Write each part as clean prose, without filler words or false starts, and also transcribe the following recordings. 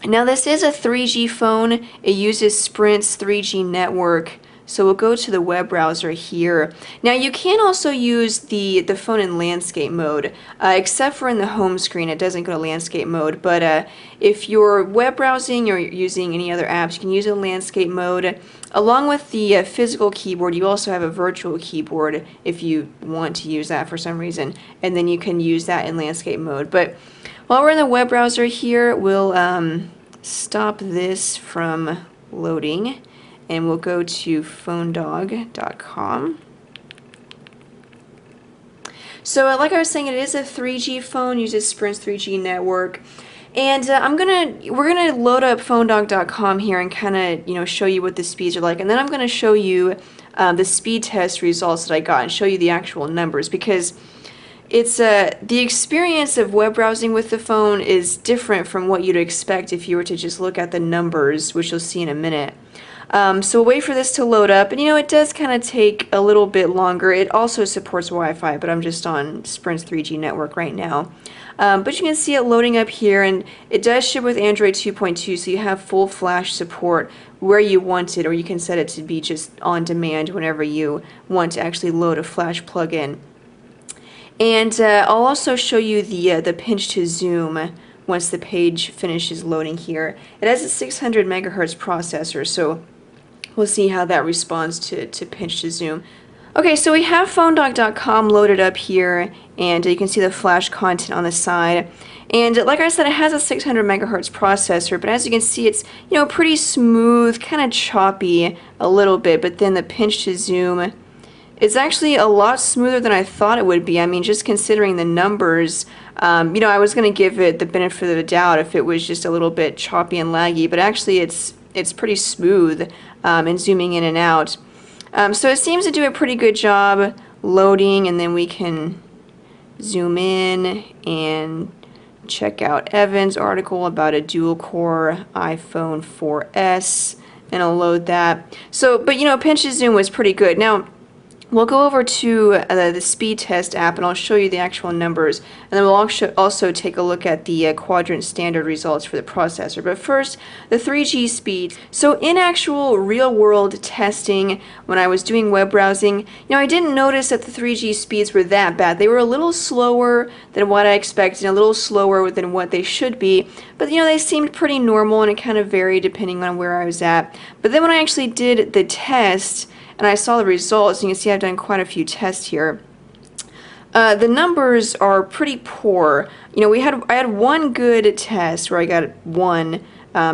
Now this is a 3G phone. It uses Sprint's 3G network. So we'll go to the web browser here. Now you can also use the phone in landscape mode, except for in the home screen. It doesn't go to landscape mode. But if you're web browsing or using any other apps, you can use it in landscape mode. Along with the physical keyboard, you also have a virtual keyboard if you want to use that for some reason. And then you can use that in landscape mode. But while we're in the web browser here, we'll stop this from loading. And we'll go to phonedog.com. So like I was saying, it is a 3G phone, uses Sprint's 3G network. And we're gonna load up phonedog.com here and kind of show you what the speeds are like, and then I'm gonna show you the speed test results that I got and show you the actual numbers, because it's the experience of web browsing with the phone is different from what you'd expect if you were to just look at the numbers, which you'll see in a minute. So we'll wait for this to load up, and it does kind of take a little bit longer. It also supports Wi-Fi, but I'm just on Sprint's 3G network right now. But you can see it loading up here, and it does ship with Android 2.2, so you have full flash support where you want it, or you can set it to be just on demand whenever you want to actually load a flash plugin. And I'll also show you the pinch to zoom once the page finishes loading here. It has a 600 megahertz processor, so we'll see how that responds to pinch to zoom. Okay, so we have phonedog.com loaded up here, and you can see the flash content on the side. And like I said, it has a 600 megahertz processor, but as you can see, it's pretty smooth, kind of choppy a little bit, but then the pinch to zoom is actually a lot smoother than I thought it would be. I mean, just considering the numbers, I was going to give it the benefit of the doubt if it was just a little bit choppy and laggy, but actually it's pretty smooth in zooming in and out. So it seems to do a pretty good job loading, and then we can zoom in and check out Evan's article about a dual-core iPhone 4S, and I'll load that. So, but pinch to zoom was pretty good. Now, we'll go over to the speed test app, and I'll show you the actual numbers, and then we'll also take a look at the quadrant standard results for the processor. But first, the 3G speed. So in actual real-world testing, when I was doing web browsing, I didn't notice that the 3G speeds were that bad. They were a little slower than what I expected, a little slower than what they should be, but they seemed pretty normal, and it kind of varied depending on where I was at. But then when I actually did the test, and I saw the results, and you can see I've done quite a few tests here. The numbers are pretty poor. I had one good test where I got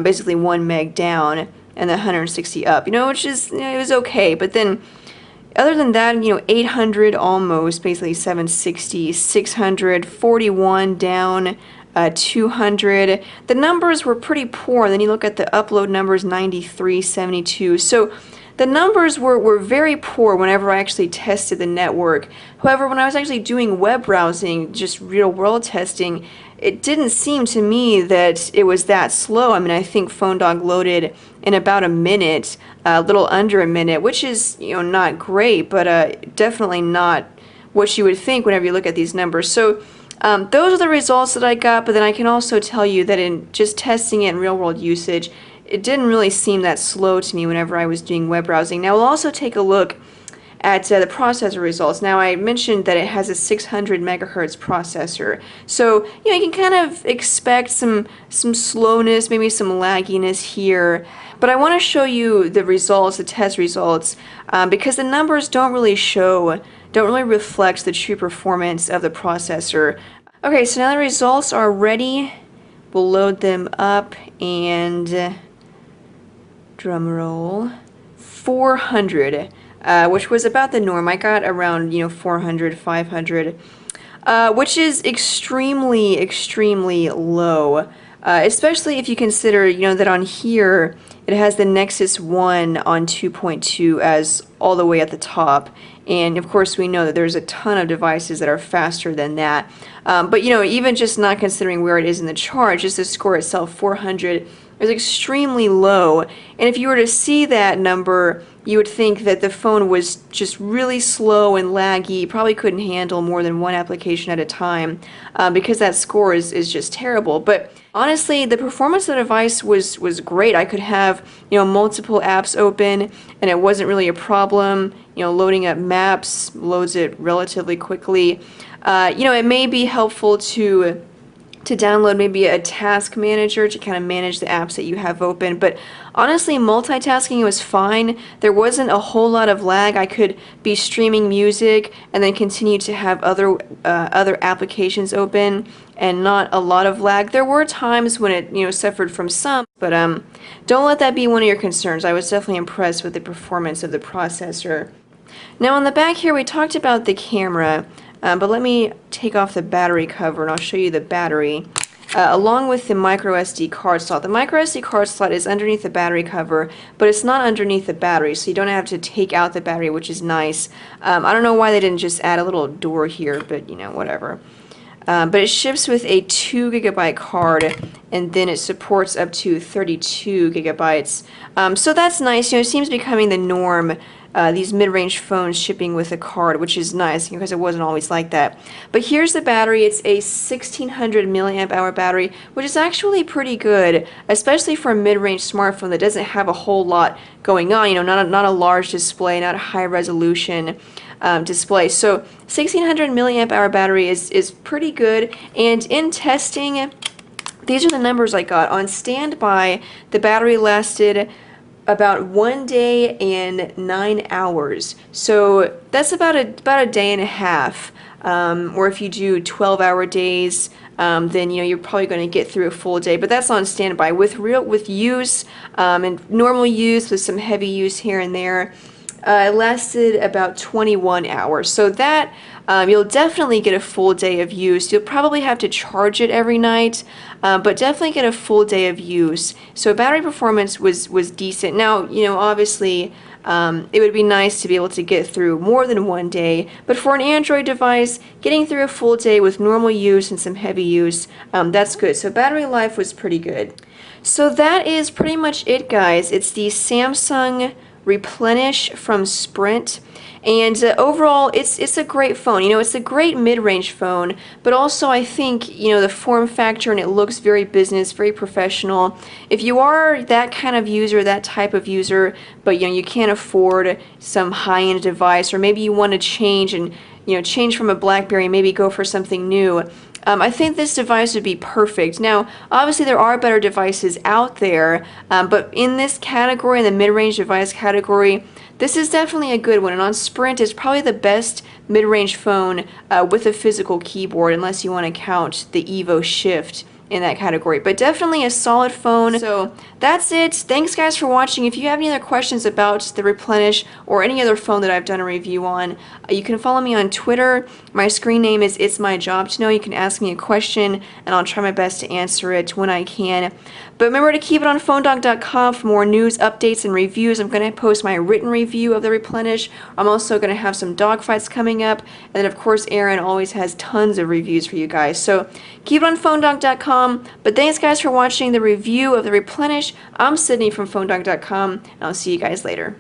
basically 1 meg down and then 160 up, which is, it was okay. But then, other than that, 800 almost, basically 760, 600, 41 down, 200. The numbers were pretty poor. And then you look at the upload numbers, 93, 72. So the numbers were very poor whenever I actually tested the network. However, when I was actually doing web browsing, just real-world testing, it didn't seem to me that it was that slow. I mean, I think PhoneDog loaded in about a minute, a little under a minute, which is, not great, but definitely not what you would think whenever you look at these numbers. So those are the results that I got, but then I can also tell you that in just testing it in real-world usage, it didn't really seem that slow to me whenever I was doing web browsing. Now we'll also take a look at the processor results. Now I mentioned that it has a 600 megahertz processor, so you can kind of expect some slowness, maybe some lagginess here. But I want to show you the results, the test results, because the numbers don't really reflect the true performance of the processor. Okay, so now the results are ready. We'll load them up, and drum roll, 400, which was about the norm. I got around 400, 500, which is extremely, extremely low, especially if you consider that on here it has the Nexus 1 on 2.2 as all the way at the top, and of course we know that there's a ton of devices that are faster than that. But even just not considering where it is in the chart, just the score itself, 400. It was extremely low. And if you were to see that number, you would think that the phone was just really slow and laggy, probably couldn't handle more than one application at a time, because that score is just terrible. But honestly, the performance of the device was great. I could have, multiple apps open, and it wasn't really a problem. Loading up maps loads it relatively quickly. It may be helpful to download maybe a task manager to kind of manage the apps that you have open, but honestly, multitasking was fine. There wasn't a whole lot of lag. I could be streaming music and then continue to have other applications open and not a lot of lag. There were times when it suffered from some, but don't let that be one of your concerns. I was definitely impressed with the performance of the processor. Now on the back here, we talked about the camera. But let me take off the battery cover and I'll show you the battery along with the micro SD card slot. The micro SD card slot is underneath the battery cover, but it's not underneath the battery, so you don't have to take out the battery, which is nice. I don't know why they didn't just add a little door here, but whatever. But it ships with a 2 GB card, and then it supports up to 32 gigabytes. So that's nice. It seems becoming the norm. These mid-range phones shipping with a card, which is nice because it wasn't always like that. But here's the battery. It's a 1600 milliamp hour battery, which is actually pretty good, especially for a mid-range smartphone that doesn't have a whole lot going on. Not a large display, not a high resolution display. So 1600 milliamp hour battery is pretty good. And in testing, these are the numbers I got. On standby, the battery lasted about 1 day and 9 hours. So that's about a day and a half. Or if you do 12-hour days, then you're probably going to get through a full day. But that's on standby. With use and normal use with some heavy use here and there, it lasted about 21 hours. So that you'll definitely get a full day of use. You'll probably have to charge it every night, but definitely get a full day of use. So battery performance was decent. Now, obviously, it would be nice to be able to get through more than 1 day, but for an Android device, getting through a full day with normal use and some heavy use, that's good. So battery life was pretty good. So that is pretty much it, guys. It's the Samsung Replenish from Sprint, and overall it's a great phone. It's a great mid-range phone, but also I think the form factor, and it looks very business, very professional. If you are that kind of user, that type of user, but you can't afford some high-end device, or maybe you want to change and change from a BlackBerry, maybe go for something new, I think this device would be perfect. Now, obviously there are better devices out there, but in this category, in the mid-range device category, this is definitely a good one. And on Sprint, it's probably the best mid-range phone with a physical keyboard, unless you want to count the Evo Shift in that category, but definitely a solid phone. So that's it. Thanks guys for watching. If you have any other questions about the Replenish or any other phone that I've done a review on, you can follow me on Twitter. My screen name is It's My Job to Know. You can ask me a question and I'll try my best to answer it when I can. But remember to keep it on phonedog.com for more news, updates, and reviews. I'm going to post my written review of the Replenish. I'm also going to have some dogfights coming up. And then, of course, Aaron always has tons of reviews for you guys. So keep it on phonedog.com. But thanks, guys, for watching the review of the Replenish. I'm Sydney from phonedog.com, and I'll see you guys later.